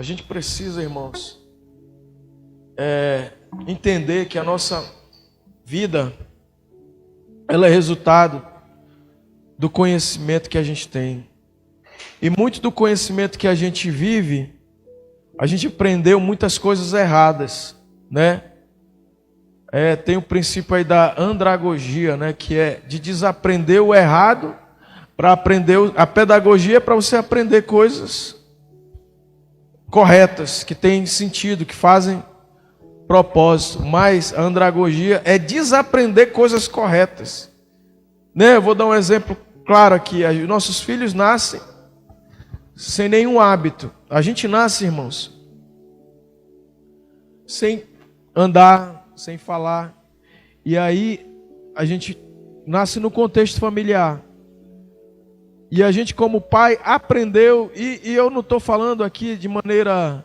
A gente precisa, irmãos, entender que a nossa vida, ela é resultado do conhecimento que a gente tem. E muito do conhecimento que a gente vive, a gente aprendeu muitas coisas erradas, né? Tem o princípio aí da andragogia, né? Que é de desaprender o errado para aprender a pedagogia, para você aprender coisas corretas, que têm sentido, que fazem propósito. Mas a andragogia é desaprender coisas corretas, né? Eu vou dar um exemplo claro aqui. Nossos filhos nascem sem nenhum hábito. A gente nasce, irmãos, sem andar, sem falar. E aí a gente nasce no contexto familiar. E a gente, como pai, aprendeu. E eu não estou falando aqui de maneira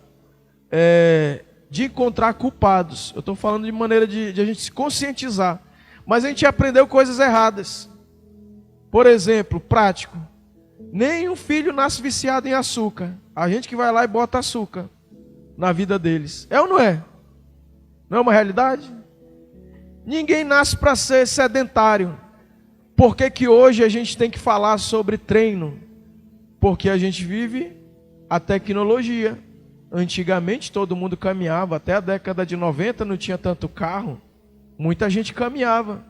de encontrar culpados. Eu estou falando de maneira de a gente se conscientizar. Mas a gente aprendeu coisas erradas. Por exemplo, prático. Nenhum filho nasce viciado em açúcar. A gente que vai lá e bota açúcar na vida deles. É ou não é? Não é uma realidade? Ninguém nasce para ser sedentário. Por que que hoje a gente tem que falar sobre treino? Porque a gente vive a tecnologia. Antigamente todo mundo caminhava. Até a década de 90 não tinha tanto carro. Muita gente caminhava.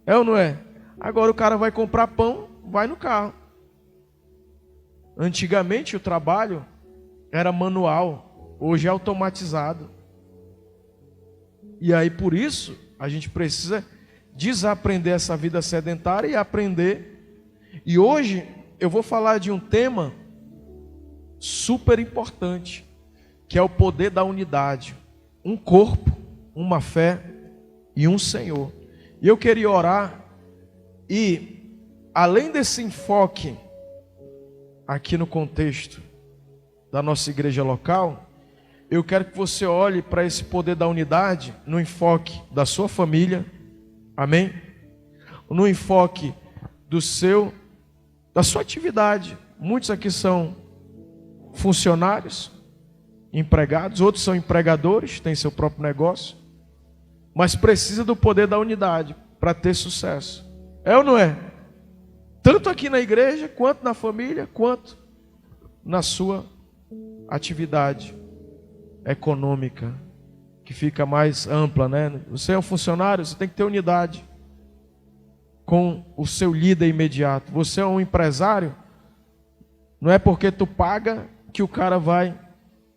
É ou não é? Agora o cara vai comprar pão, vai no carro. Antigamente o trabalho era manual, hoje é automatizado. E aí por isso a gente precisa desaprender essa vida sedentária e aprender. E hoje eu vou falar de um tema super importante, que é o poder da unidade. Um corpo, uma fé e um Senhor. E eu queria orar e, além desse enfoque aqui no contexto da nossa igreja local, eu quero que você olhe para esse poder da unidade no enfoque da sua família, amém? No enfoque da sua atividade. Muitos aqui são funcionários, empregados, outros são empregadores, têm seu próprio negócio, mas precisa do poder da unidade para ter sucesso. É ou não é? Tanto aqui na igreja, quanto na família, quanto na sua atividade econômica, que fica mais ampla, né? Você é um funcionário, você tem que ter unidade com o seu líder imediato. Você é um empresário, não é porque tu paga que o cara vai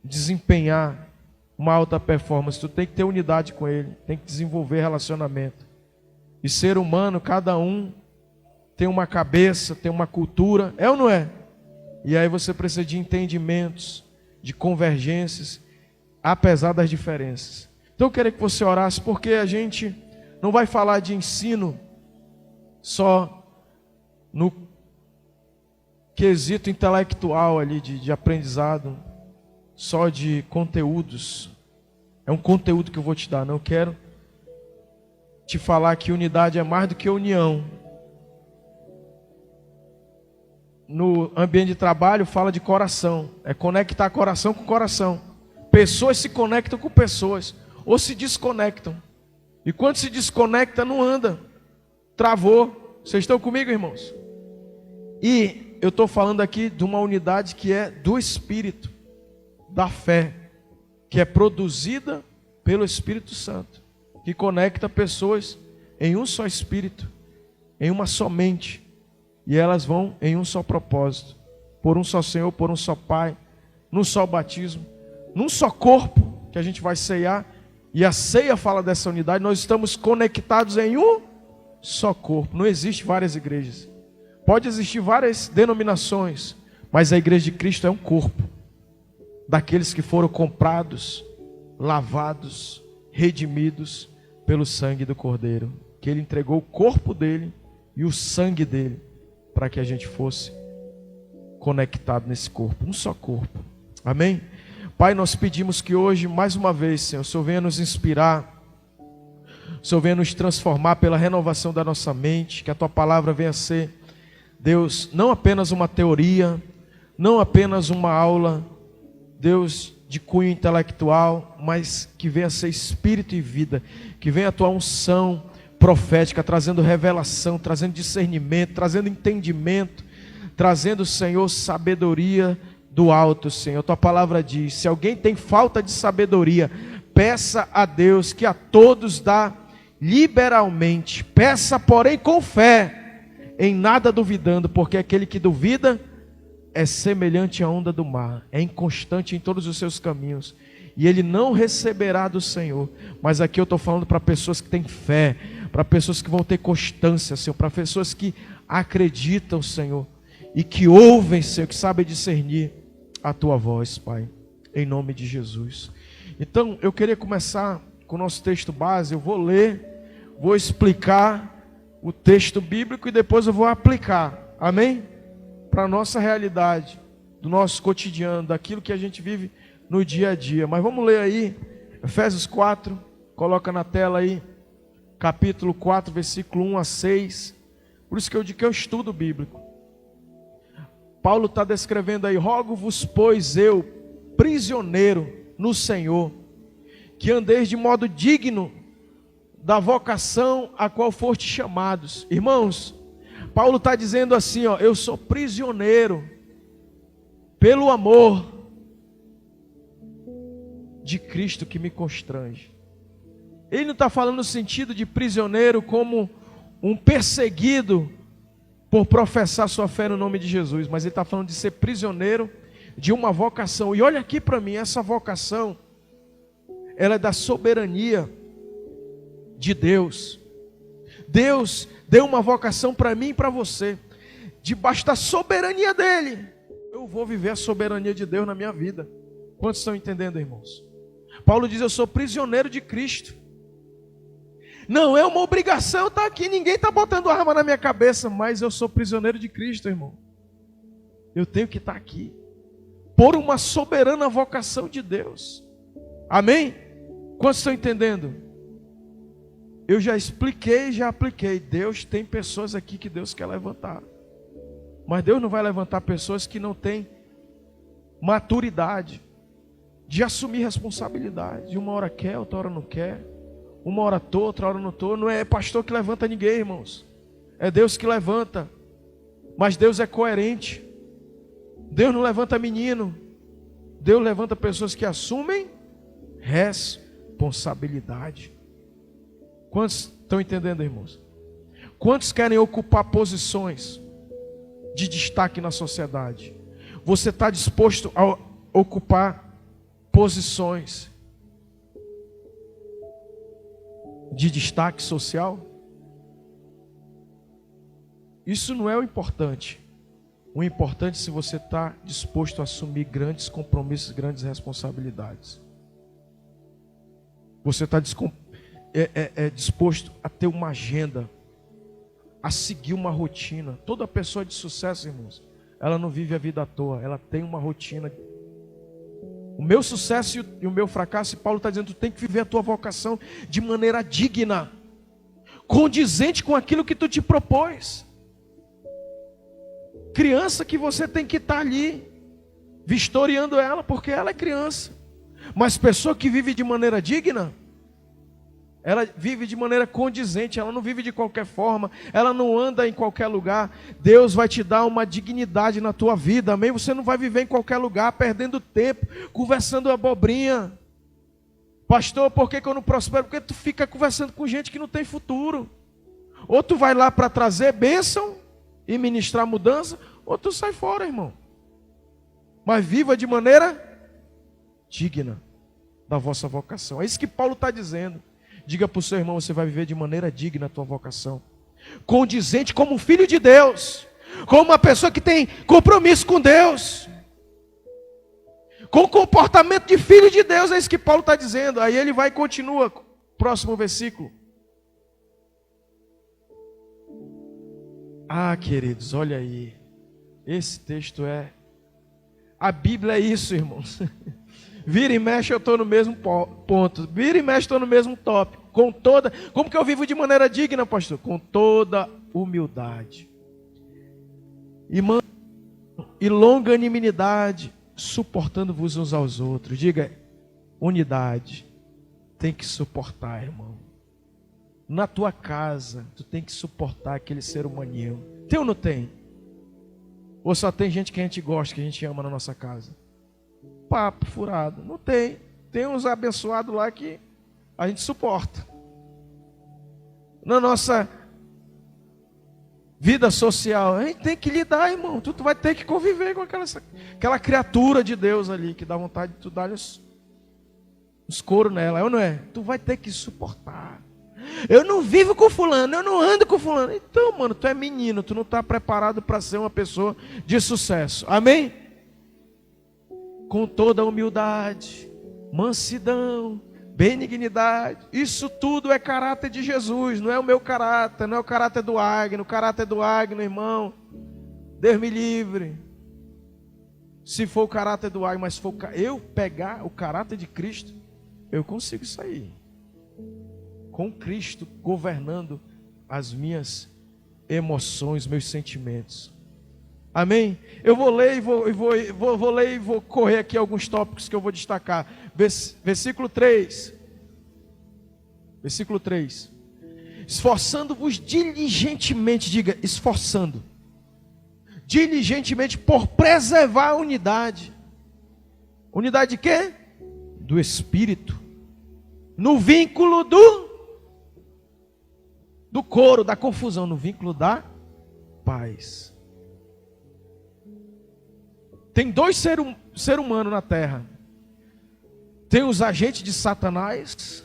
desempenhar uma alta performance. Tu tem que ter unidade com ele, tem que desenvolver relacionamento. E ser humano, cada um tem uma cabeça, tem uma cultura, é ou não é? E aí você precisa de entendimentos, de convergências, apesar das diferenças. Então eu queria que você orasse, porque a gente não vai falar de ensino só no quesito intelectual ali, de aprendizado, só de conteúdos. É um conteúdo que eu vou te dar, não eu quero te falar que unidade é mais do que união. No ambiente de trabalho fala de coração, é conectar coração com coração. Pessoas se conectam com pessoas, ou se desconectam. E quando se desconecta, não anda. Travou. Vocês estão comigo, irmãos? E eu estou falando aqui de uma unidade que é do Espírito, da fé, que é produzida pelo Espírito Santo, que conecta pessoas em um só Espírito, em uma só mente, e elas vão em um só propósito, por um só Senhor, por um só Pai, num só batismo, num só corpo que a gente vai ceiar. E a ceia fala dessa unidade. Nós estamos conectados em um só corpo. Não existe várias igrejas. Pode existir várias denominações, mas a igreja de Cristo é um corpo daqueles que foram comprados, lavados, redimidos pelo sangue do Cordeiro, que Ele entregou o corpo dele e o sangue dele para que a gente fosse conectado nesse corpo, um só corpo. Amém? Pai, nós pedimos que hoje, mais uma vez, Senhor, o Senhor venha nos inspirar, o Senhor venha nos transformar pela renovação da nossa mente, que a Tua palavra venha ser, Deus, não apenas uma teoria, não apenas uma aula, Deus, de cunho intelectual, mas que venha ser espírito e vida, que venha a tua unção profética, trazendo revelação, trazendo discernimento, trazendo entendimento, trazendo, Senhor, sabedoria do alto, Senhor. Tua palavra diz: se alguém tem falta de sabedoria, peça a Deus, que a todos dá liberalmente. Peça, porém, com fé, em nada duvidando, porque aquele que duvida é semelhante à onda do mar, é inconstante em todos os seus caminhos, e ele não receberá do Senhor. Mas aqui eu estou falando para pessoas que têm fé, para pessoas que vão ter constância, Senhor, para pessoas que acreditam, Senhor, e que ouvem, Senhor, que sabem discernir a tua voz, Pai, em nome de Jesus. Então, eu queria começar com o nosso texto base. Eu vou ler, vou explicar o texto bíblico e depois eu vou aplicar, amém? Para a nossa realidade, do nosso cotidiano, daquilo que a gente vive no dia a dia. Mas vamos ler aí, Efésios 4, coloca na tela aí, capítulo 4, versículo 1 a 6. Por isso que eu digo que é um estudo bíblico. Paulo está descrevendo aí: rogo-vos, pois eu, prisioneiro no Senhor, que andeis de modo digno da vocação a qual fostes chamados. Irmãos, Paulo está dizendo assim, ó: eu sou prisioneiro pelo amor de Cristo que me constrange. Ele não está falando no sentido de prisioneiro como um perseguido por professar sua fé no nome de Jesus, mas ele está falando de ser prisioneiro de uma vocação. E olha aqui para mim, essa vocação, ela é da soberania de Deus. Deus deu uma vocação para mim e para você, debaixo da soberania dele. Eu vou viver a soberania de Deus na minha vida. Quantos estão entendendo, irmãos? Paulo diz: eu sou prisioneiro de Cristo. Não é uma obrigação estar aqui, ninguém está botando arma na minha cabeça, mas eu sou prisioneiro de Cristo, irmão. Eu tenho que estar aqui, por uma soberana vocação de Deus. Amém? Quantos estão entendendo? Eu já expliquei, já apliquei. Deus tem pessoas aqui que Deus quer levantar, mas Deus não vai levantar pessoas que não têm maturidade de assumir responsabilidade. Uma hora quer, outra hora não quer. Uma hora estou, outra hora não estou. Não é pastor que levanta ninguém, irmãos. É Deus que levanta. Mas Deus é coerente. Deus não levanta menino. Deus levanta pessoas que assumem responsabilidade. Quantos estão entendendo, irmãos? Quantos querem ocupar posições de destaque na sociedade? Você está disposto a ocupar posições de destaque social? Isso não é o importante. O importante é se você está disposto a assumir grandes compromissos, grandes responsabilidades. Você está disposto a ter uma agenda, a seguir uma rotina. Toda pessoa de sucesso, irmãos, ela não vive a vida à toa, ela tem uma rotina. O meu sucesso e o meu fracasso, e Paulo está dizendo: tu tem que viver a tua vocação de maneira digna, condizente com aquilo que tu te propôs. Criança que você tem que estar ali, vistoriando ela, porque ela é criança. Mas pessoa que vive de maneira digna, ela vive de maneira condizente, ela não vive de qualquer forma, ela não anda em qualquer lugar. Deus vai te dar uma dignidade na tua vida, amém? Você não vai viver em qualquer lugar, perdendo tempo, conversando abobrinha. Pastor, por que eu não prospero? Porque tu fica conversando com gente que não tem futuro. Ou tu vai lá para trazer bênção e ministrar mudança, ou tu sai fora, irmão. Mas viva de maneira digna da vossa vocação. É isso que Paulo está dizendo. Diga para o seu irmão: você vai viver de maneira digna a tua vocação, condizente como um filho de Deus, como uma pessoa que tem compromisso com Deus, com comportamento de filho de Deus. É isso que Paulo está dizendo. Aí ele vai e continua, próximo versículo. Ah, queridos, olha aí, esse texto a Bíblia é isso, irmãos. Vira e mexe, eu estou no mesmo ponto. Vira e mexe, estou no mesmo tópico. Como que eu vivo de maneira digna, pastor? Com toda humildade e longanimidade, suportando-vos uns aos outros. Diga, unidade. Tem que suportar, irmão. Na tua casa, tu tem que suportar aquele ser humaninho. Tem ou não tem? Ou só tem gente que a gente gosta, que a gente ama na nossa casa? Papo furado. Não tem. Tem uns abençoados lá que a gente suporta. Na nossa vida social, a gente tem que lidar, irmão. Tu vai ter que conviver com aquela criatura de Deus ali, que dá vontade de tu dar os coros nela, é ou não é? Tu vai ter que suportar. Eu não vivo com fulano, eu não ando com fulano. Então, mano, tu é menino, tu não está preparado para ser uma pessoa de sucesso. Amém? Com toda humildade, mansidão, benignidade. Isso tudo é caráter de Jesus, não é o meu caráter, não é o caráter do Agno. O caráter do Agno, irmão, Deus me livre. Se for o caráter do Agno, mas se for eu pegar o caráter de Cristo, eu consigo sair. Com Cristo governando as minhas emoções, meus sentimentos. Amém? Eu vou ler e vou correr aqui alguns tópicos que eu vou destacar. Versículo 3. Versículo 3. Esforçando-vos diligentemente, diga, esforçando. Diligentemente por preservar a unidade. Unidade de quê? Do Espírito. No vínculo do coro, da confusão, no vínculo da paz. Tem dois seres humanos na terra. Tem os agentes de Satanás,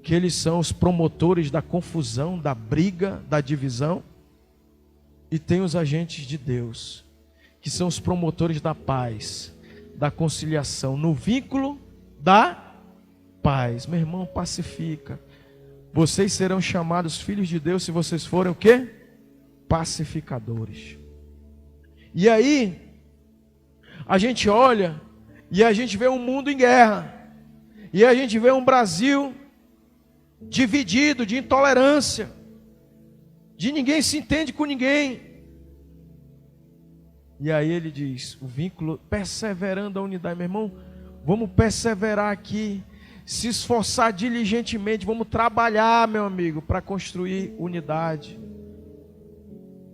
que eles são os promotores da confusão, da briga, da divisão. E tem os agentes de Deus, que são os promotores da paz, da conciliação, no vínculo da paz. Meu irmão, pacifica. Vocês serão chamados filhos de Deus se vocês forem o quê? Pacificadores. E aí, a gente olha e a gente vê um mundo em guerra. E a gente vê um Brasil dividido, de intolerância, de ninguém se entende com ninguém. E aí ele diz, o vínculo, perseverando a unidade. Meu irmão, vamos perseverar aqui, se esforçar diligentemente, vamos trabalhar, meu amigo, para construir unidade.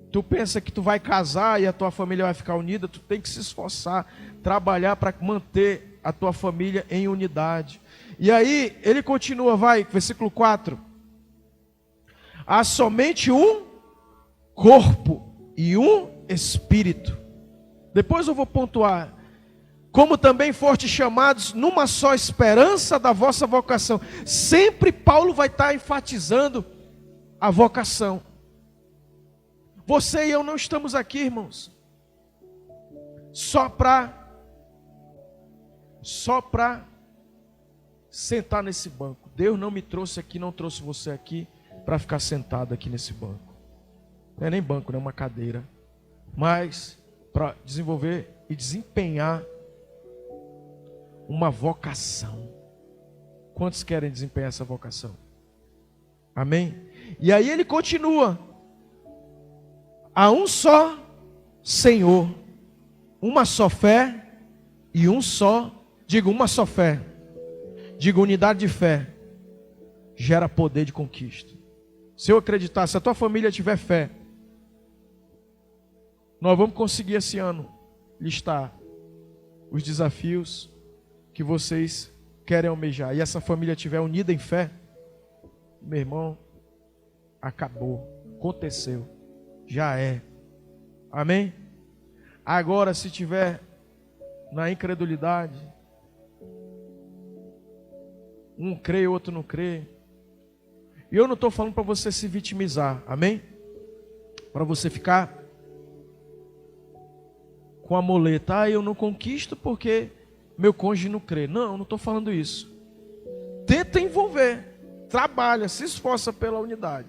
Tu pensa que tu vai casar e a tua família vai ficar unida, tu tem que se esforçar, trabalhar para manter a tua família em unidade. E aí, ele continua, vai, versículo 4. Há somente um corpo e um espírito. Depois eu vou pontuar. Como também fostes chamados numa só esperança da vossa vocação. Sempre Paulo vai estar enfatizando a vocação. Você e eu não estamos aqui, irmãos, só para sentar nesse banco. Deus não me trouxe aqui, não trouxe você aqui para ficar sentado aqui nesse banco. Não é nem banco, não é uma cadeira. Mas para desenvolver e desempenhar uma vocação. Quantos querem desempenhar essa vocação? Amém? E aí ele continua. Há um só Senhor, uma só fé e um só, digo uma só fé, digo unidade de fé, gera poder de conquista. Se eu acreditar, se a tua família tiver fé, nós vamos conseguir esse ano listar os desafios que vocês querem almejar. E essa família estiver unida em fé, meu irmão, acabou, aconteceu, já é. Amém? Agora, se tiver na incredulidade, um crê, outro não crê. E eu não estou falando para você se vitimizar, amém? Para você ficar com a moleta, eu não conquisto porque meu cônjuge não crê. Não estou falando isso. Tenta envolver, trabalha, se esforça pela unidade.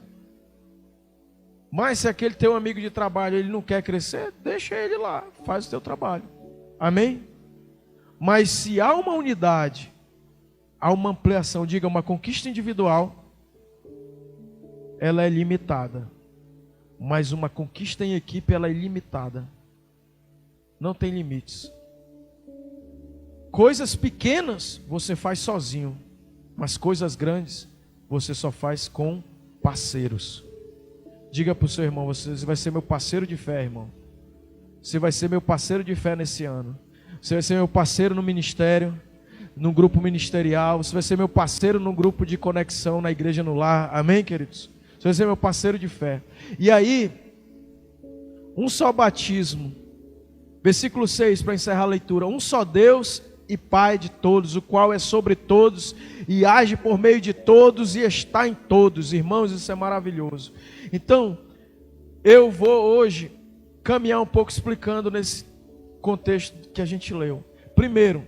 Mas se aquele teu amigo de trabalho ele não quer crescer, deixa ele lá, faz o teu trabalho. Amém? Mas se há uma unidade, há uma ampliação, diga, uma conquista individual, ela é limitada. Mas uma conquista em equipe, ela é ilimitada. Não tem limites. Coisas pequenas você faz sozinho, mas coisas grandes você só faz com parceiros. Diga para o seu irmão: você vai ser meu parceiro de fé, irmão. Você vai ser meu parceiro de fé nesse ano. Você vai ser meu parceiro no ministério, no grupo ministerial. Você vai ser meu parceiro no grupo de conexão na igreja no lar. Amém, queridos? Você vai ser meu parceiro de fé. E aí, um só batismo. Versículo 6, para encerrar a leitura. Um só Deus e Pai de todos, o qual é sobre todos e age por meio de todos e está em todos. Irmãos, isso é maravilhoso. Então, eu vou hoje caminhar um pouco explicando nesse contexto que a gente leu. Primeiro,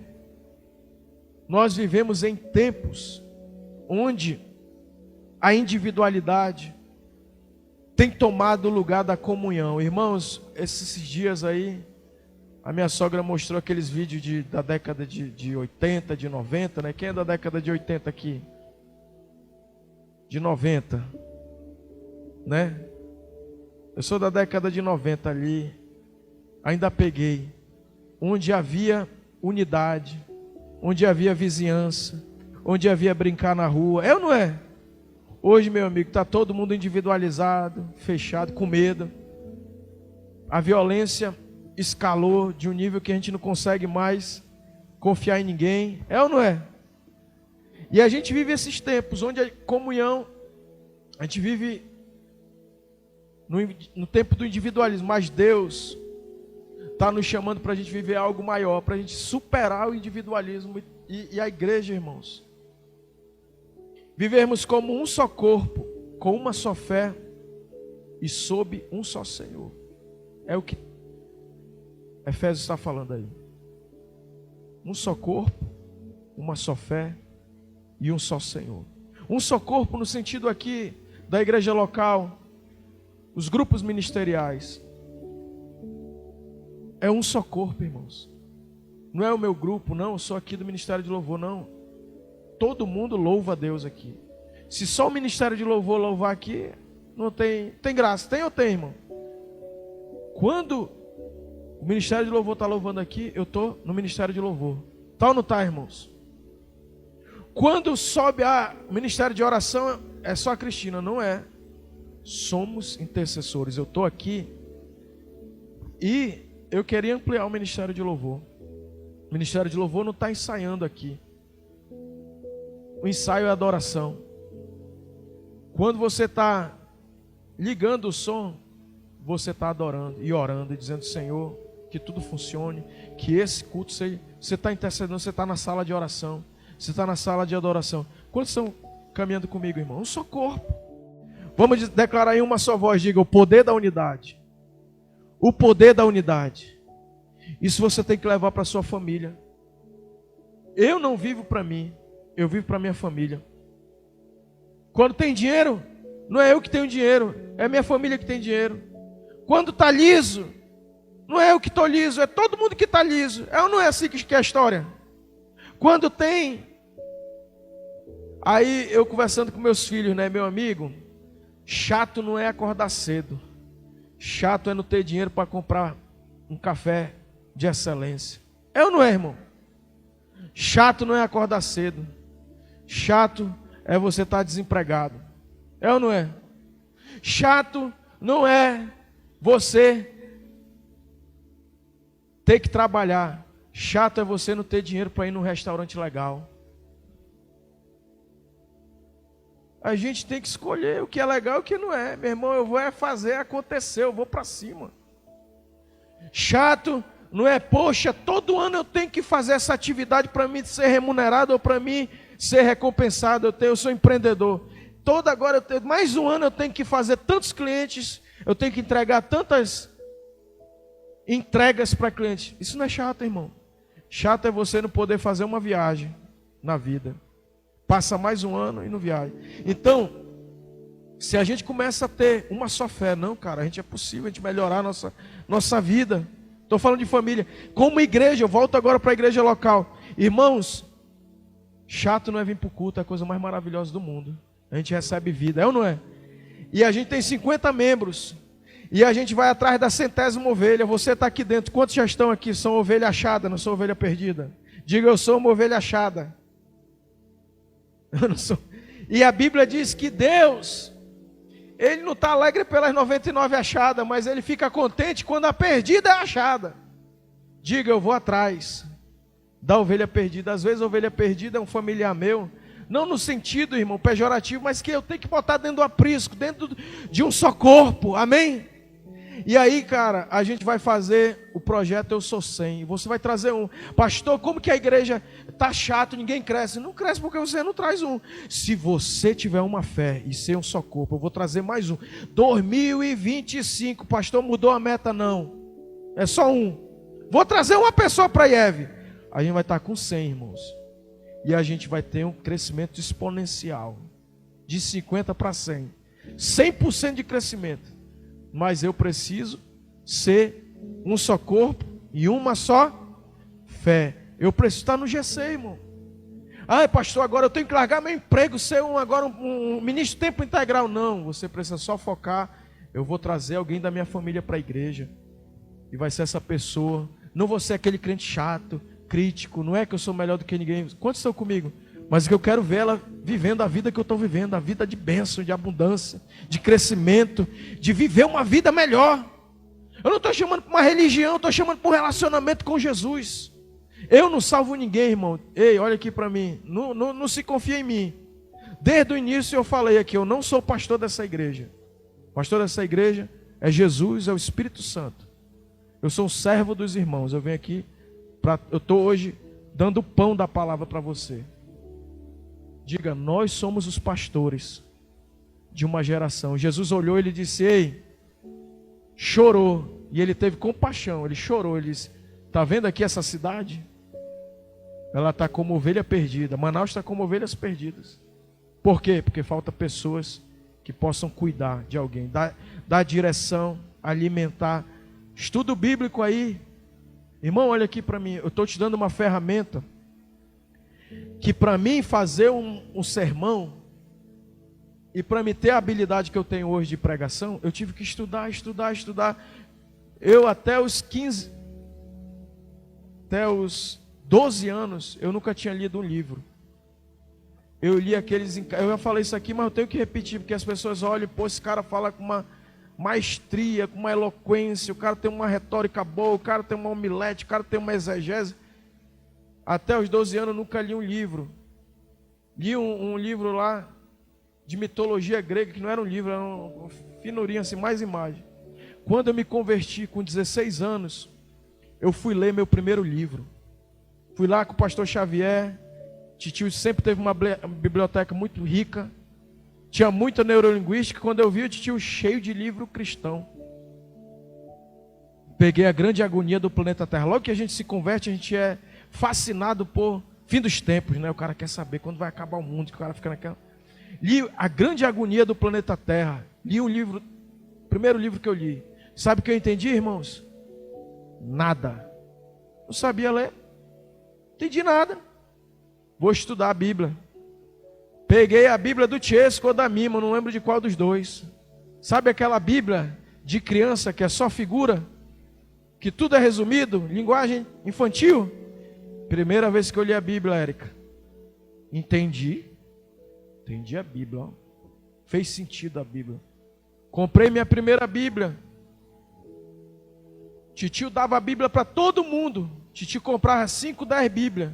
nós vivemos em tempos onde a individualidade tem tomado o lugar da comunhão. Irmãos, esses dias aí, a minha sogra mostrou aqueles vídeos da década de 80, de 90, né? Quem é da década de 80 aqui? De 90, né? Eu sou da década de 90 ali, ainda peguei, onde havia unidade, onde havia vizinhança, onde havia brincar na rua, é ou não é? Hoje, meu amigo, está todo mundo individualizado, fechado, com medo. A violência escalou de um nível que a gente não consegue mais confiar em ninguém, é ou não é? E a gente vive esses tempos onde a comunhão, a gente vive no tempo do individualismo, mas Deus está nos chamando para a gente viver algo maior, para a gente superar o individualismo e a igreja, irmãos. Vivermos como um só corpo, com uma só fé e sob um só Senhor. É o que Efésios está falando aí. Um só corpo, uma só fé e um só Senhor. Um só corpo no sentido aqui da igreja local, os grupos ministeriais. É um só corpo, irmãos. Não é o meu grupo, não, eu sou aqui do Ministério de Louvor, não. Todo mundo louva a Deus aqui. Se só o Ministério de Louvor louvar aqui, não tem graça. Tem ou tem, irmão? Quando o Ministério de Louvor está louvando aqui, eu estou no Ministério de Louvor. Tá ou não tá, irmãos? Quando sobe o Ministério de Oração, é só a Cristina, não é? Somos intercessores. Eu estou aqui e eu queria ampliar o Ministério de Louvor. O Ministério de Louvor não está ensaiando aqui. O ensaio é adoração. Quando você está ligando o som, você está adorando e orando e dizendo: Senhor, que tudo funcione, que esse culto seja. Você está intercedendo, você está na sala de oração, você está na sala de adoração. Quantos estão caminhando comigo, irmão? Um só corpo. Vamos declarar em uma só voz, diga: o poder da unidade. O poder da unidade. Isso você tem que levar para a sua família. Eu não vivo para mim, eu vivo para minha família. Quando tem dinheiro, não é eu que tenho dinheiro, é minha família que tem dinheiro. Quando está liso, não é eu que estou liso, é todo mundo que está liso. É ou não é assim que é a história? Quando tem... Aí eu conversando com meus filhos, né, meu amigo, chato não é acordar cedo. Chato é não ter dinheiro para comprar um café de excelência. É ou não é, irmão? Chato não é acordar cedo. Chato é você estar desempregado. É ou não é? Chato não é você ter que trabalhar. Chato é você não ter dinheiro para ir num restaurante legal. A gente tem que escolher o que é legal e o que não é. Meu irmão, eu vou fazer acontecer, eu vou para cima. Chato não é, poxa, todo ano eu tenho que fazer essa atividade para mim ser remunerado ou para mim ser recompensado. Eu sou empreendedor. Mais um ano eu tenho que fazer tantos clientes, eu tenho que entregar tantas entregas para clientes. Isso não é chato, irmão. Chato é você não poder fazer uma viagem na vida. Passa mais um ano e não viaja. Então, se a gente começa a ter uma só fé, não, cara, a gente é possível a gente melhorar a nossa vida. Estou falando de família. Como igreja, eu volto agora para a igreja local. Irmãos, chato não é vir para o culto, é a coisa mais maravilhosa do mundo. A gente recebe vida, é ou não é? E a gente tem 50 membros. E a gente vai atrás da 100ª ovelha. Você está aqui dentro. Quantos já estão aqui? São ovelha achada, não são ovelha perdida. Diga, eu sou uma ovelha achada. Eu não sou. E a Bíblia diz que Deus, Ele não está alegre pelas 99 achadas, mas Ele fica contente quando a perdida é achada. Diga, eu vou atrás da ovelha perdida. Às vezes a ovelha perdida é um familiar meu, não no sentido, irmão, pejorativo, mas que eu tenho que botar dentro do aprisco, dentro de um só corpo, amém? E aí, cara, a gente vai fazer o projeto Eu Sou 100. Você vai trazer um. Pastor, como que a igreja está chato, ninguém cresce? Não cresce porque você não traz um. Se você tiver uma fé e ser um só corpo, eu vou trazer mais um. 2025, pastor, mudou a meta? Não. É só um. Vou trazer uma pessoa para a IEV. A gente vai estar com 100, irmãos. E a gente vai ter um crescimento exponencial. De 50 para 100. 100% de crescimento. Mas eu preciso ser um só corpo e uma só fé. Eu preciso estar no GC, irmão. Ah, pastor, agora eu tenho que largar meu emprego, ser um ministro de tempo integral. Não, você precisa só focar. Eu vou trazer alguém da minha família para a igreja. E vai ser essa pessoa. Não vou ser aquele crente chato, crítico. Não é que eu sou melhor do que ninguém. Quantos estão comigo? Mas que eu quero ver ela vivendo a vida que eu estou vivendo, a vida de bênção, de abundância, de crescimento, de viver uma vida melhor. Eu não estou chamando para uma religião, eu estou chamando para um relacionamento com Jesus. Eu não salvo ninguém, irmão. Ei, olha aqui para mim, não se confia em mim. Desde o início eu falei aqui, eu não sou pastor dessa igreja. Pastor dessa igreja é Jesus, é o Espírito Santo. Eu sou um servo dos irmãos, eu venho aqui, eu estou hoje dando o pão da palavra para você. Diga, nós somos os pastores de uma geração. Jesus olhou e ele disse, ei, chorou. E ele teve compaixão, ele chorou. Ele disse, está vendo aqui essa cidade? Ela está como ovelha perdida. Manaus está como ovelhas perdidas. Por quê? Porque falta pessoas que possam cuidar de alguém. Dar direção, alimentar. Estudo bíblico aí. Irmão, olha aqui para mim. Eu estou te dando uma ferramenta que para mim fazer um sermão e para mim ter a habilidade que eu tenho hoje de pregação, eu tive que estudar. Eu até os 12 anos, eu nunca tinha lido um livro. Eu li aqueles, eu já falei isso aqui, mas eu tenho que repetir, porque as pessoas olham, pô, esse cara fala com uma maestria, com uma eloquência, o cara tem uma retórica boa, o cara tem uma homilete, o cara tem uma exegese. Até os 12 anos eu nunca li um livro. Li um livro lá de mitologia grega, que não era um livro, era uma finurinha assim, mais imagem. Quando eu me converti com 16 anos, eu fui ler meu primeiro livro. Fui lá com o pastor Xavier. Titio sempre teve uma biblioteca muito rica. Tinha muita neurolinguística. Quando eu vi o titio cheio de livro cristão, peguei A Grande Agonia do Planeta Terra. Logo que a gente se converte, a gente é fascinado por fim dos tempos, né? O cara quer saber quando vai acabar o mundo, que o cara fica naquela. Li A Grande Agonia do Planeta Terra. Li um livro, primeiro livro que eu li. Sabe o que eu entendi, irmãos? Nada. Não sabia ler. Entendi nada. Vou estudar a Bíblia. Peguei a Bíblia do Tiesco ou da Mima, não lembro de qual dos dois. Sabe aquela Bíblia de criança que é só figura? Que tudo é resumido? Linguagem infantil? Primeira vez que eu li a Bíblia, Érica. Entendi a Bíblia. Ó. Fez sentido a Bíblia. Comprei minha primeira Bíblia. Titio dava a Bíblia para todo mundo. Titio comprava 5, 10 Bíblias.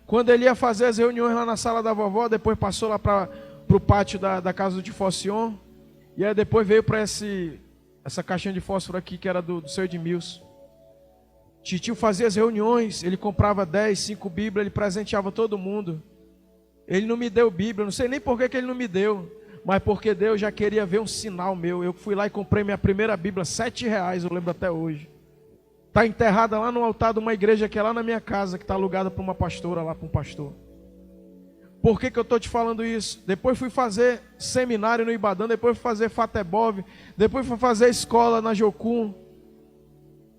Quando ele ia fazer as reuniões lá na sala da vovó, depois passou lá para o pátio da casa do Tifosion. E aí depois veio para essa caixinha de fósforo aqui, que era do seu Edmilson. Titio fazia as reuniões, ele comprava 10, 5 Bíblias, ele presenteava todo mundo. Ele não me deu Bíblia, não sei nem por que ele não me deu, mas porque Deus já queria ver um sinal meu. Eu fui lá e comprei minha primeira Bíblia, R$7, eu lembro até hoje. Está enterrada lá no altar de uma igreja que é lá na minha casa, que está alugada para uma pastora, lá para um pastor. Por que eu estou te falando isso? Depois fui fazer seminário no Ibadã, depois fui fazer Fatebov, depois fui fazer escola na Jocum,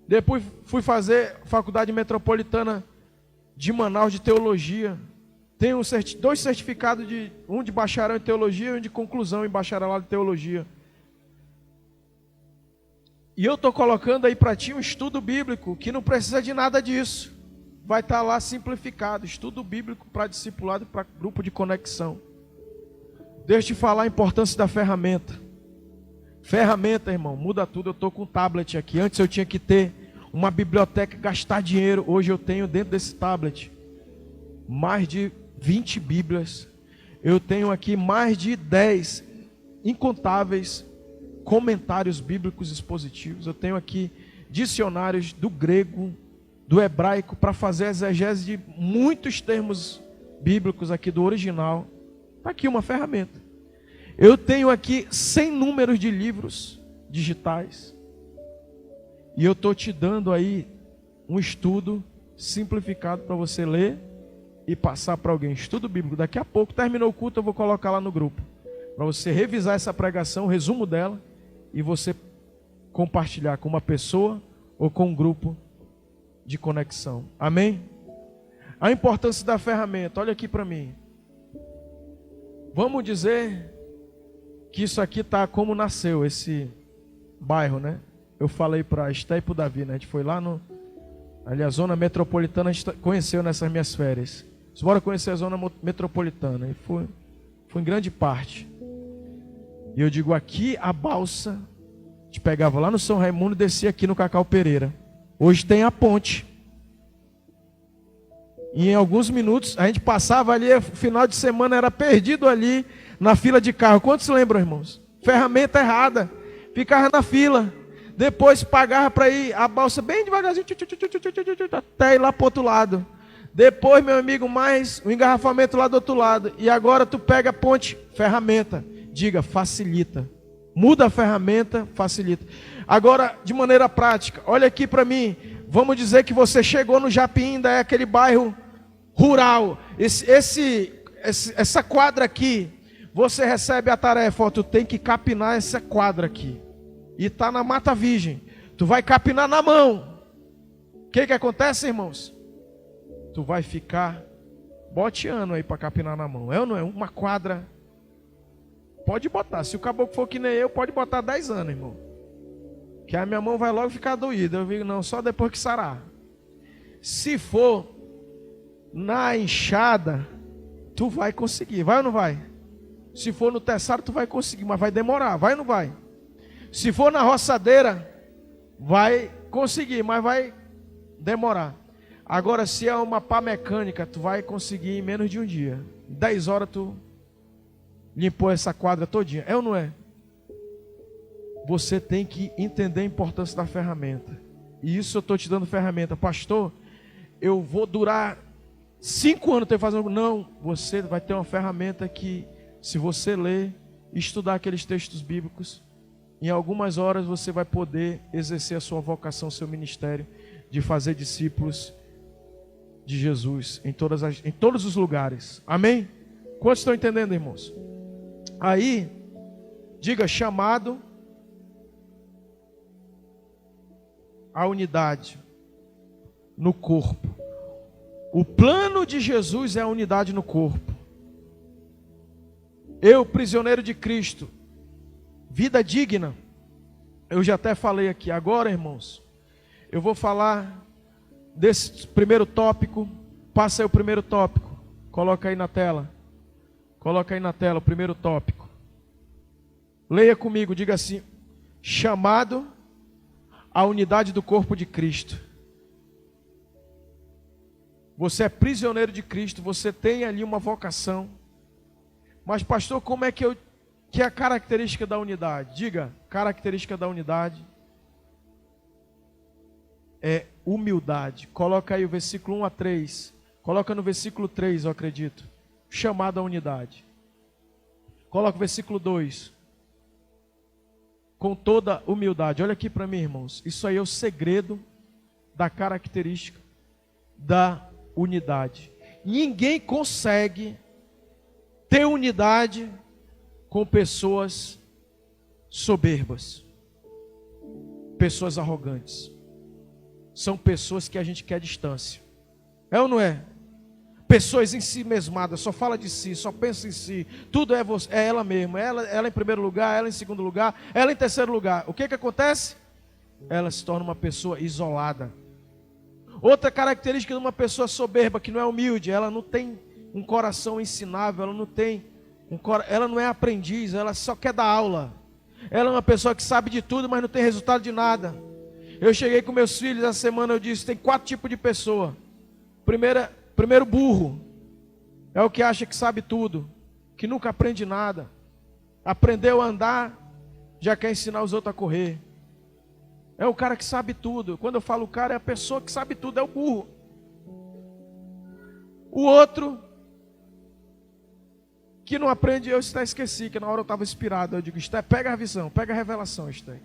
depois fui fazer faculdade metropolitana de Manaus de teologia. Tenho 2 certificados, um de bacharel em teologia e um de conclusão em bacharelado em teologia. E eu estou colocando aí para ti um estudo bíblico que não precisa de nada disso. vai estar lá simplificado. Estudo bíblico para discipulado e para grupo de conexão. Deixa eu te falar a importância da ferramenta. Ferramenta, irmão, muda tudo. Eu estou com um tablet aqui. Antes eu tinha que ter uma biblioteca, gastar dinheiro. Hoje eu tenho dentro desse tablet mais de 20 bíblias. Eu tenho aqui mais de 10 incontáveis comentários bíblicos expositivos. Eu tenho aqui dicionários do grego, do hebraico, para fazer a exegese de muitos termos bíblicos aqui do original. Está aqui uma ferramenta. Eu tenho aqui 100 números de livros digitais. E eu estou te dando aí um estudo simplificado para você ler e passar para alguém. Estudo bíblico. Daqui a pouco, terminou o culto, eu vou colocar lá no grupo. Para você revisar essa pregação, o resumo dela, e você compartilhar com uma pessoa ou com um grupo de conexão. Amém? A importância da ferramenta. Olha aqui para mim. Vamos dizer que isso aqui está como nasceu, esse bairro, né? Eu falei para a Esté e para o Davi, né? A gente foi lá ali a zona metropolitana, a gente conheceu nessas minhas férias. Bora conhecer a zona metropolitana. E foi em grande parte. E eu digo, aqui a balsa, a gente pegava lá no São Raimundo e descia aqui no Cacau Pereira. Hoje tem a ponte. E em alguns minutos, a gente passava ali, final de semana era perdido ali na fila de carro. Quantos lembram, irmãos? Ferramenta errada. Ficava na fila. Depois pagava para ir a balsa bem devagarzinho, até ir lá para o outro lado. Depois, meu amigo, mais o engarrafamento lá do outro lado. E agora tu pega a ponte, ferramenta. Diga, facilita. Muda a ferramenta, facilita. Agora, de maneira prática, olha aqui para mim. Vamos dizer que você chegou no Japim, ainda é aquele bairro rural. Essa quadra aqui, você recebe a tarefa, ó, tu tem que capinar essa quadra aqui. E está na Mata Virgem. Tu vai capinar na mão. O que acontece, irmãos? Tu vai ficar boteando aí para capinar na mão. É ou não é? Uma quadra. Pode botar. Se o caboclo for que nem eu, pode botar 10 anos, irmão. Que a minha mão vai logo ficar doída. Eu digo, não, só depois que sarar. Se for na enxada, tu vai conseguir. Vai ou não vai? Se for no teçário, tu vai conseguir, mas vai demorar. Vai ou não vai? Se for na roçadeira, vai conseguir, mas vai demorar. Agora, se é uma pá mecânica, tu vai conseguir em menos de um dia. 10 horas tu limpou essa quadra todinha. É ou não é? Você tem que entender a importância da ferramenta. E isso eu estou te dando ferramenta. Pastor, eu vou durar 5 anos fazendo. Não, você vai ter uma ferramenta que, se você ler e estudar aqueles textos bíblicos, em algumas horas você vai poder exercer a sua vocação, seu ministério, de fazer discípulos de Jesus em todos os lugares. Amém? Quantos estão entendendo, irmãos? Aí, diga, chamado à unidade no corpo. O plano de Jesus é a unidade no corpo. Eu, prisioneiro de Cristo, vida digna. Eu já até falei aqui. Agora, irmãos, eu vou falar desse primeiro tópico. Passa aí o primeiro tópico. Coloca aí na tela. Coloca aí na tela o primeiro tópico. Leia comigo, diga assim: chamado à unidade do corpo de Cristo. Você é prisioneiro de Cristo, você tem ali uma vocação. Mas pastor, como é que é a característica da unidade? Diga, característica da unidade é humildade. Coloca aí o versículo 1 a 3. Coloca no versículo 3, eu acredito. Chamado à unidade. Coloca o versículo 2. Com toda humildade. Olha aqui para mim, irmãos. Isso aí é o segredo da característica da unidade. Ninguém consegue ter unidade com pessoas soberbas, pessoas arrogantes. São pessoas que a gente quer distância. É ou não é? Pessoas em si mesmadas, só fala de si, só pensa em si. Tudo é você, é ela mesma. Ela em primeiro lugar, ela em segundo lugar, ela em terceiro lugar. O que acontece? Ela se torna uma pessoa isolada. Outra característica de uma pessoa soberba, que não é humilde, ela não tem um coração ensinável, ela não é aprendiz, ela só quer dar aula. Ela é uma pessoa que sabe de tudo, mas não tem resultado de nada. Eu cheguei com meus filhos essa semana, eu disse, tem 4 tipos de pessoa. Primeiro burro, é o que acha que sabe tudo, que nunca aprende nada. Aprendeu a andar, já quer ensinar os outros a correr. É o cara que sabe tudo. Quando eu falo o cara, é a pessoa que sabe tudo, é o burro. O outro, que não aprende, eu até esqueci, que na hora eu estava inspirado. Eu digo, Esté, pega a visão, pega a revelação, Esté.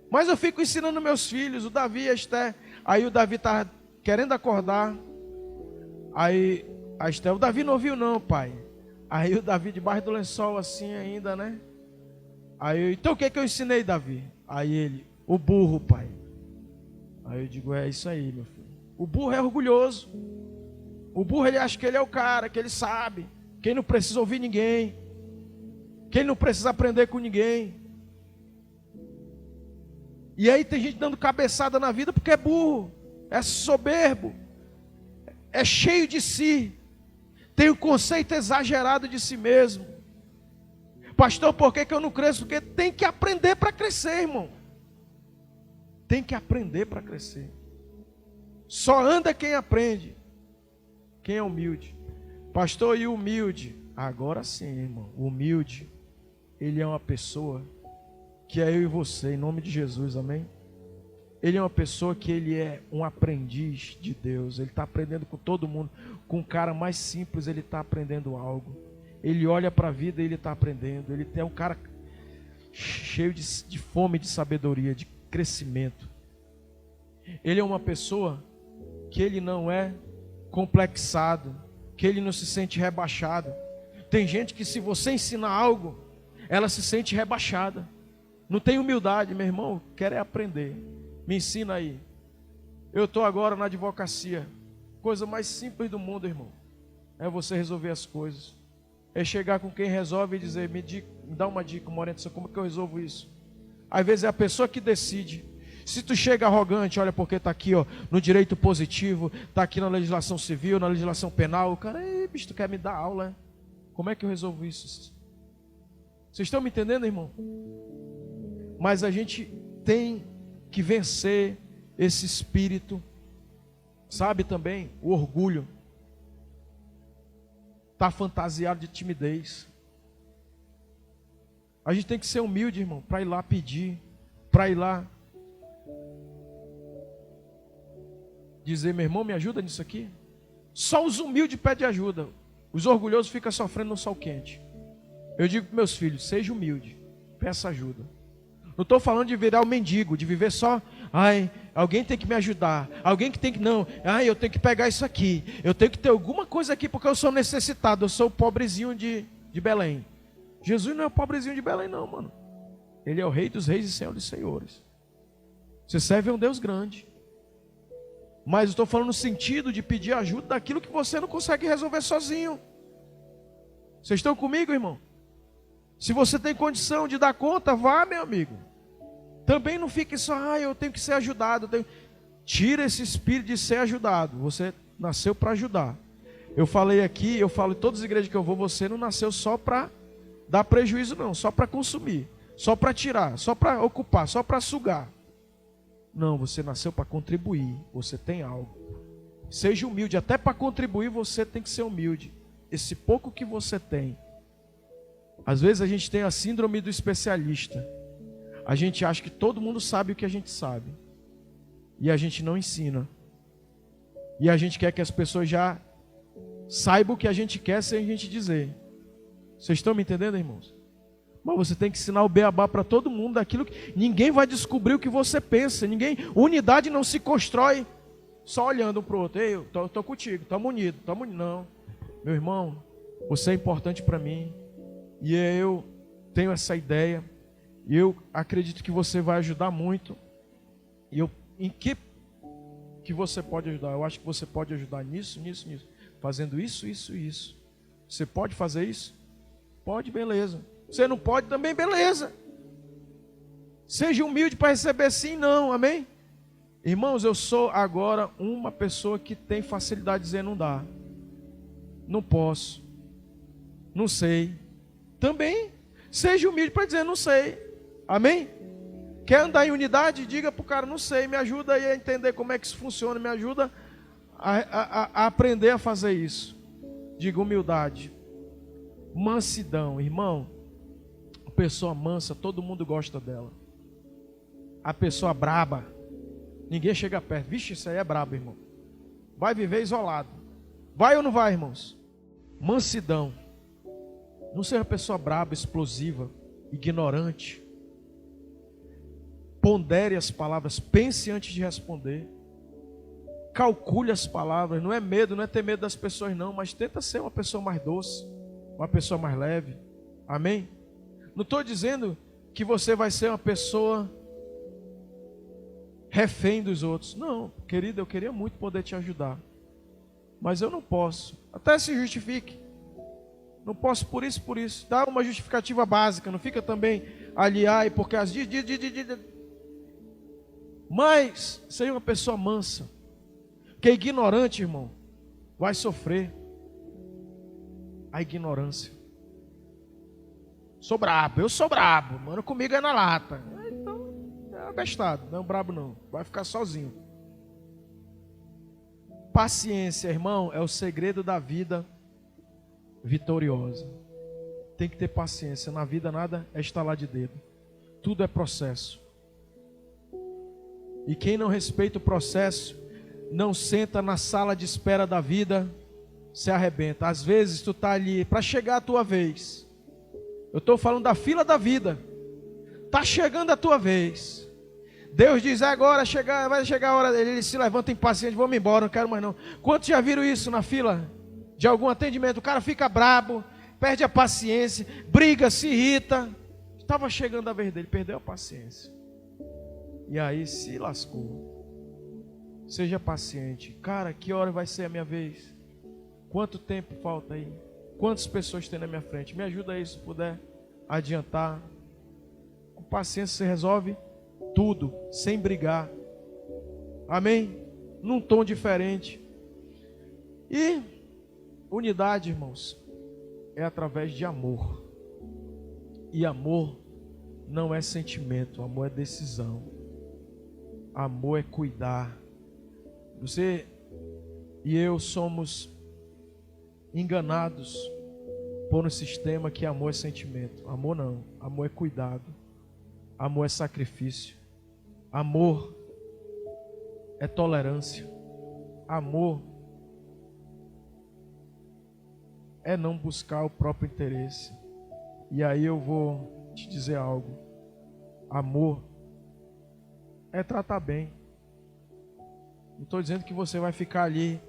Mas eu fico ensinando meus filhos, o Davi e a Esté. Aí o Davi está querendo acordar. Aí a Esté, o Davi não ouviu não, pai. Aí o Davi debaixo do lençol assim ainda, né? Aí eu, então o que é que eu ensinei, Davi? Aí ele, o burro, pai. Aí eu digo, é isso aí, meu filho. O burro é orgulhoso. O burro, ele acha que ele é o cara, que ele sabe, que ele não precisa ouvir ninguém, que ele não precisa aprender com ninguém. E aí tem gente dando cabeçada na vida porque é burro, é soberbo, é cheio de si, tem um conceito exagerado de si mesmo. Pastor, por que eu não cresço? Porque tem que aprender para crescer, irmão. Tem que aprender para crescer. Só anda quem aprende. Quem é humilde? Pastor, e humilde? Agora sim, irmão. O humilde, ele é uma pessoa que é eu e você, em nome de Jesus, amém? Ele é uma pessoa que ele é um aprendiz de Deus. Ele está aprendendo com todo mundo. Com o cara mais simples, ele está aprendendo algo. Ele olha para a vida e ele está aprendendo. Ele é um cara cheio de fome, de sabedoria, de crescimento. Ele é uma pessoa que ele não é complexado, que ele não se sente rebaixado. Tem gente que se você ensinar algo, ela se sente rebaixada. Não tem humildade, meu irmão, quer é aprender. Me ensina aí. Eu estou agora na advocacia. Coisa mais simples do mundo, irmão, é você resolver as coisas. É chegar com quem resolve e dizer, me dá uma dica, uma orientação, como é que eu resolvo isso? Às vezes é a pessoa que decide. Se tu chega arrogante, olha, porque está aqui, ó, no direito positivo, está aqui na legislação civil, na legislação penal, o cara, bicho, tu quer me dar aula, né? Como é que eu resolvo isso? Vocês estão me entendendo, irmão? Mas a gente tem que vencer esse espírito, sabe também, o orgulho. Está fantasiado de timidez. A gente tem que ser humilde, irmão, para ir lá pedir, para ir lá dizer, meu irmão, me ajuda nisso aqui. Só os humildes pedem ajuda. Os orgulhosos ficam sofrendo no sol quente. Eu digo para meus filhos, seja humilde, peça ajuda. Não estou falando de virar um mendigo, de viver só, alguém tem que me ajudar, alguém que tem que, não, eu tenho que pegar isso aqui, eu tenho que ter alguma coisa aqui porque eu sou necessitado, eu sou o pobrezinho de Belém. Jesus não é o pobrezinho de Belém não, mano. Ele é o Rei dos Reis e Senhor dos Senhores. Você serve a um Deus grande. Mas eu estou falando no sentido de pedir ajuda daquilo que você não consegue resolver sozinho. Vocês estão comigo, irmão? Se você tem condição de dar conta, vá, meu amigo. Também não fique só, eu tenho que ser ajudado. Tira esse espírito de ser ajudado. Você nasceu para ajudar. Eu falei aqui, eu falo em todas as igrejas que eu vou, você não nasceu só para dar prejuízo não, só para consumir, só para tirar, só para ocupar, só para sugar. Não, você nasceu para contribuir, você tem algo. Seja humilde, até para contribuir você tem que ser humilde. Esse pouco que você tem. Às vezes a gente tem a síndrome do especialista. A gente acha que todo mundo sabe o que a gente sabe. E a gente não ensina. E a gente quer que as pessoas já saibam o que a gente quer sem a gente dizer. Vocês estão me entendendo, irmãos? Mas você tem que ensinar o beabá para todo mundo daquilo que ninguém vai descobrir o que você pensa. Unidade não se constrói só olhando um para o outro. Ei, eu estou contigo, estamos unidos, não. Meu irmão, você é importante para mim. E eu tenho essa ideia. E eu acredito que você vai ajudar muito. E em que você pode ajudar? Eu acho que você pode ajudar nisso. Fazendo isso. Você pode fazer isso? Pode, beleza. Você não pode também, beleza. Seja humilde para receber sim, não, amém? Irmãos, eu sou agora uma pessoa que tem facilidade de dizer não dá, não posso, não sei. Também seja humilde para dizer não sei. Amém? Quer andar em unidade? Diga para o cara, não sei, me ajuda aí a entender como é que isso funciona, me ajuda a aprender a fazer isso. Diga humildade, mansidão, irmão. A pessoa mansa, todo mundo gosta dela. A pessoa braba, ninguém chega perto. Vixe, isso aí é brabo, irmão. Vai viver isolado. Vai ou não vai, irmãos? Mansidão. Não seja uma pessoa braba, explosiva, ignorante. Pondere as palavras, pense antes de responder. Calcule as palavras. Não é medo, não é ter medo das pessoas não, mas tenta ser uma pessoa mais doce, uma pessoa mais leve. Amém? Não estou dizendo que você vai ser uma pessoa refém dos outros. Não, querida, eu queria muito poder te ajudar, mas eu não posso. Até se justifique. Não posso por isso, por isso. Dá uma justificativa básica. Não fica também ali, ai, porque as mas seja uma pessoa mansa. Porque ignorante, irmão, vai sofrer a ignorância. Sou brabo, eu sou brabo, mano, comigo é na lata. Então, é abestado, não é um brabo não, vai ficar sozinho. Paciência, irmão, é o segredo da vida vitoriosa. Tem que ter paciência, na vida nada é estalar de dedo. Tudo é processo. E quem não respeita o processo, não senta na sala de espera da vida, se arrebenta. Às vezes tu está ali para chegar a tua vez. Eu estou falando da fila da vida. Está chegando a tua vez. Deus diz, agora vai chegar a hora dele. Ele se levanta impaciente, vamos embora, não quero mais não. Quantos já viram isso na fila de algum atendimento? O cara fica brabo, perde a paciência, briga, se irrita. Estava chegando a vez dele, perdeu a paciência. E aí se lascou. Seja paciente. Cara, que hora vai ser a minha vez? Quanto tempo falta aí? Quantas pessoas tem na minha frente? Me ajuda aí se puder adiantar. Com paciência você resolve tudo, sem brigar. Amém? Num tom diferente. E unidade, irmãos, é através de amor. E amor não é sentimento, amor é decisão. Amor é cuidar. Você e eu somos enganados por um sistema que amor é sentimento. Amor não, amor é cuidado. Amor é sacrifício. Amor é tolerância. Amor é não buscar o próprio interesse. E aí eu vou te dizer algo. Amor é tratar bem. Não estou dizendo que você vai ficar ali,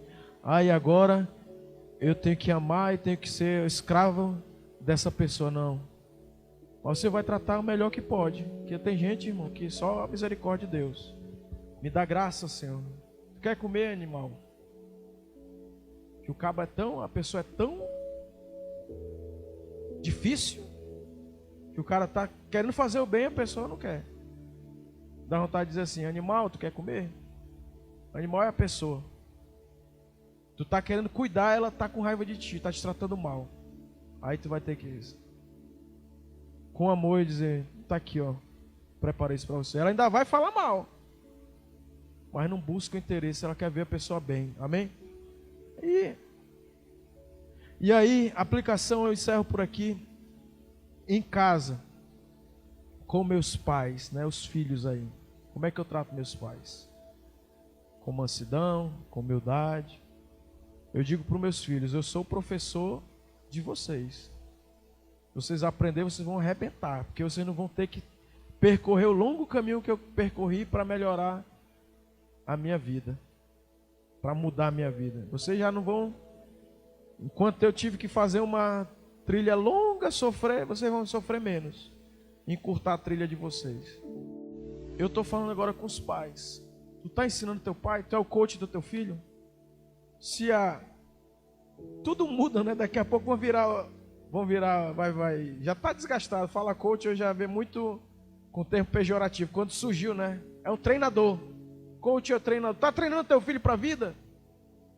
agora eu tenho que amar e tenho que ser escravo dessa pessoa, não. Mas você vai tratar o melhor que pode. Porque tem gente, irmão, que só a misericórdia de Deus. Me dá graça, Senhor. Tu quer comer, animal? Que o cabo é tão, a pessoa é tão difícil, que o cara está querendo fazer o bem, a pessoa não quer. Dá vontade de dizer assim, animal, tu quer comer? O animal é a pessoa. Tu está querendo cuidar, ela está com raiva de ti, está te tratando mal. Aí tu vai ter que, com amor, dizer, tá aqui, ó, preparei isso para você. Ela ainda vai falar mal, mas não busca o interesse, ela quer ver a pessoa bem. Amém? E aí, aplicação eu encerro por aqui. Em casa, com meus pais, né, os filhos aí. Como é que eu trato meus pais? Com mansidão, com humildade. Eu digo para os meus filhos, eu sou o professor de vocês. Vocês aprenderem, vocês vão arrebentar, porque vocês não vão ter que percorrer o longo caminho que eu percorri para melhorar a minha vida, para mudar a minha vida. Vocês já não vão, enquanto eu tive que fazer uma trilha longa, sofrer, vocês vão sofrer menos, encurtar a trilha de vocês. Eu estou falando agora com os pais. Tu está ensinando teu pai, tu é o coach do teu filho? Tudo muda, né? Daqui a pouco vão virar, vai. Já está desgastado. Fala coach, eu já vi muito com termo pejorativo. Quando surgiu, né? É um treinador. Coach é treinador. Está treinando teu filho para a vida?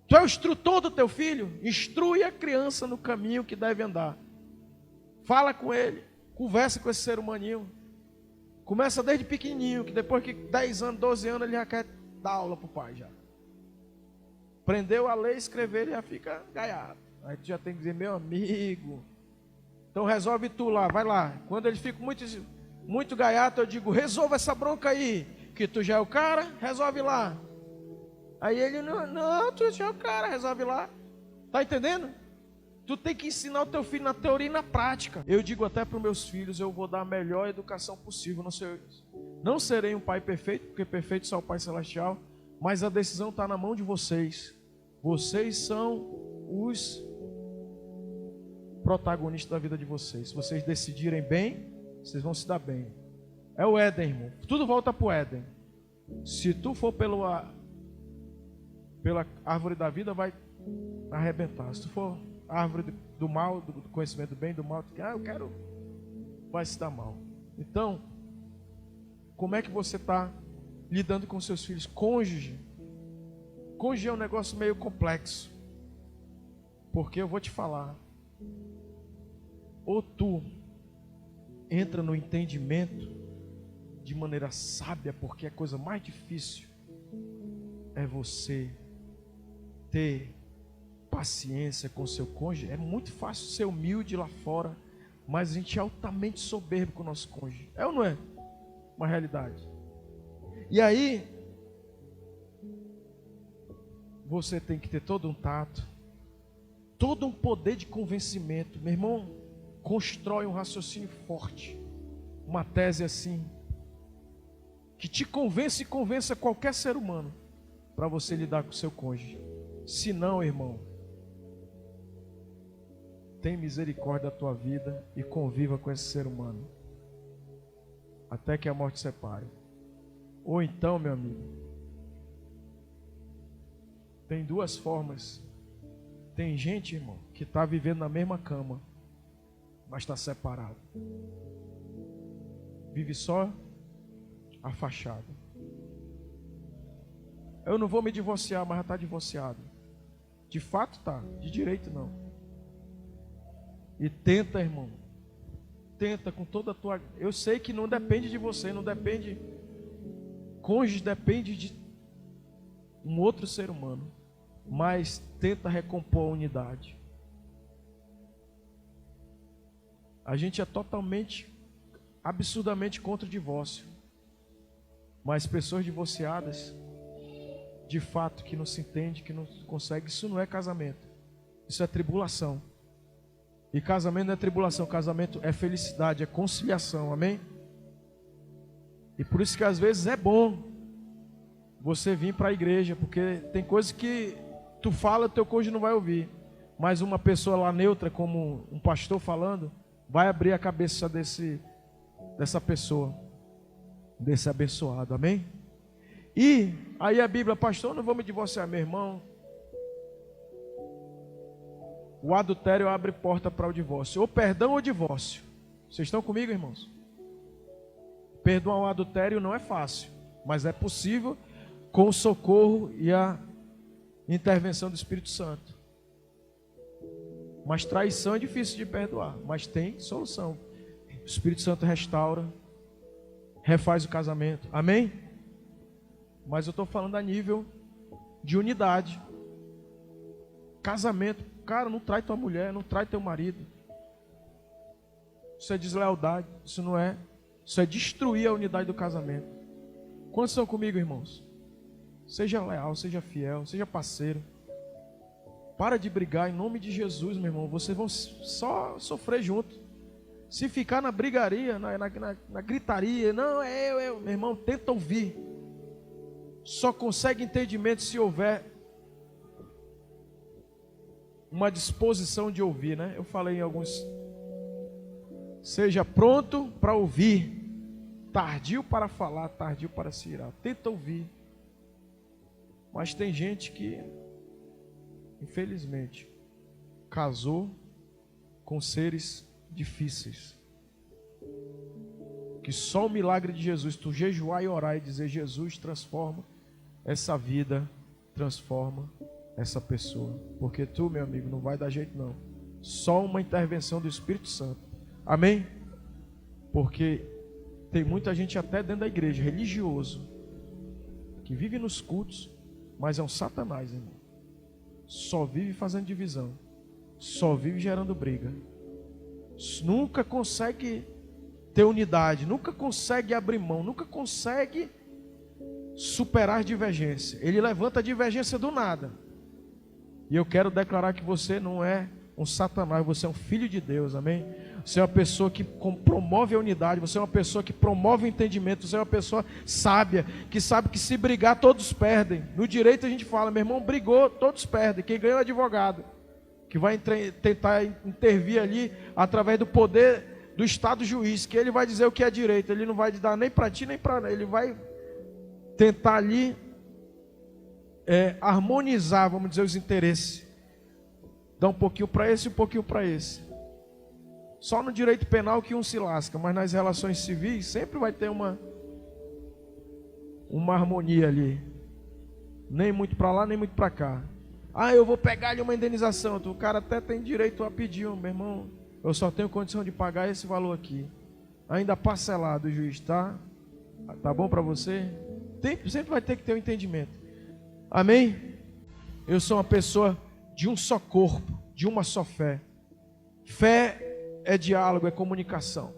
Tu é o instrutor do teu filho? Instrui a criança no caminho que deve andar. Fala com ele. Conversa com esse ser humaninho. Começa desde pequenininho, que depois que 10 anos, 12 anos, ele já quer dar aula para o pai já. Aprendeu a ler e escrever, ele já fica gaiado. Aí tu já tem que dizer, meu amigo. Então resolve tu lá, vai lá. Quando ele fica muito gaiato, eu digo, resolva essa bronca aí. Que tu já é o cara, resolve lá. Aí ele, não, tu já é o cara, resolve lá. Tá entendendo? Tu tem que ensinar o teu filho na teoria e na prática. Eu digo até para os meus filhos, eu vou dar a melhor educação possível. Não serei um pai perfeito, porque perfeito só o Pai Celestial. Mas a decisão está na mão de vocês. Vocês são os protagonistas da vida de vocês. Se vocês decidirem bem, vocês vão se dar bem. É o Éden, irmão. Tudo volta para o Éden. Se tu for pela árvore da vida, vai arrebentar. Se tu for árvore do mal, do conhecimento do bem e do mal, eu quero, vai se dar mal. Então, como é que você está lidando com seus filhos? Cônjuge. Cônjuge é um negócio meio complexo. Porque eu vou te falar. Ou tu entra no entendimento de maneira sábia, porque a coisa mais difícil é você ter paciência com o seu cônjuge. É muito fácil ser humilde lá fora, mas a gente é altamente soberbo com o nosso cônjuge. É ou não é? Uma realidade. E aí, você tem que ter todo um tato, todo um poder de convencimento. Meu irmão, constrói um raciocínio forte, uma tese assim, que te convence e convença qualquer ser humano para você lidar com o seu cônjuge. Se não, irmão, tem misericórdia da tua vida e conviva com esse ser humano até que a morte separe. Ou então, meu amigo, tem duas formas. Tem gente, irmão, que está vivendo na mesma cama, mas está separado. Vive só a fachada. Eu não vou me divorciar, mas já está divorciado. De fato está, de direito não. E tenta, irmão. Tenta com toda a tua... Eu sei que não depende de você, não depende... Cônjuge depende de um outro ser humano. Mas tenta recompor a unidade. A gente é totalmente, absurdamente contra o divórcio. Mas pessoas divorciadas, de fato, que não se entende, que não consegue, isso não é casamento. Isso é tribulação. E casamento não é tribulação, casamento é felicidade, é conciliação, amém? E por isso que às vezes é bom você vir para a igreja, porque tem coisas que tu fala, teu cônjuge não vai ouvir. Mas uma pessoa lá neutra, como um pastor falando, vai abrir a cabeça dessa pessoa, desse abençoado, amém? E aí a Bíblia, pastor, eu não vou me divorciar, meu irmão. O adultério abre porta para o divórcio, ou perdão ou divórcio. Vocês estão comigo, irmãos? Perdoar o adultério não é fácil, mas é possível com o socorro e a intervenção do Espírito Santo. Mas traição é difícil de perdoar, mas tem solução. O Espírito Santo restaura, refaz o casamento, amém? Mas eu estou falando a nível de unidade. Casamento, cara, não trai tua mulher, não trai teu marido. Isso é deslealdade, isso não é. Isso é destruir a unidade do casamento. Quantos estão comigo, irmãos? Seja leal, seja fiel, seja parceiro. Para de brigar em nome de Jesus, meu irmão. Vocês vão só sofrer junto. Se ficar na brigaria, na gritaria, não, é eu, meu irmão, tenta ouvir. Só consegue entendimento se houver uma disposição de ouvir, né? Eu falei em alguns. Seja pronto para ouvir, tardio para falar, tardio para se irar. Tenta ouvir. Mas tem gente que, infelizmente, casou com seres difíceis. Que só o milagre de Jesus, tu jejuar e orar e dizer: Jesus transforma essa vida transforma essa pessoa. Porque tu, meu amigo, não vai dar jeito não. Só uma intervenção do Espírito Santo. Amém? Porque tem muita gente até dentro da igreja, religioso, que vive nos cultos, mas é um satanás, irmão. Só vive fazendo divisão. Só vive gerando briga. Nunca consegue ter unidade, nunca consegue abrir mão, nunca consegue superar as divergências. Ele levanta a divergência do nada. E eu quero declarar que você não é um satanás, você é um filho de Deus, amém? Você é uma pessoa que promove a unidade, você é uma pessoa que promove o entendimento, você é uma pessoa sábia, que sabe que se brigar todos perdem. No direito a gente fala, meu irmão, brigou, todos perdem, quem ganha é o advogado, que vai tentar intervir ali através do poder do Estado juiz, que ele vai dizer o que é direito, ele não vai dar nem para ti nem para ele, vai tentar ali harmonizar, vamos dizer, os interesses, dar um pouquinho para esse e um pouquinho para esse. Só no direito penal que um se lasca, mas nas relações civis sempre vai ter uma harmonia ali, nem muito para lá nem muito para cá. Ah, eu vou pegar ali uma indenização, o cara até tem direito a pedir, meu irmão, eu só tenho condição de pagar esse valor aqui, ainda parcelado, o juiz, tá bom para você? Sempre vai ter que ter um entendimento, amém? Eu sou uma pessoa de um só corpo, de uma só fé. Fé é diálogo, é comunicação.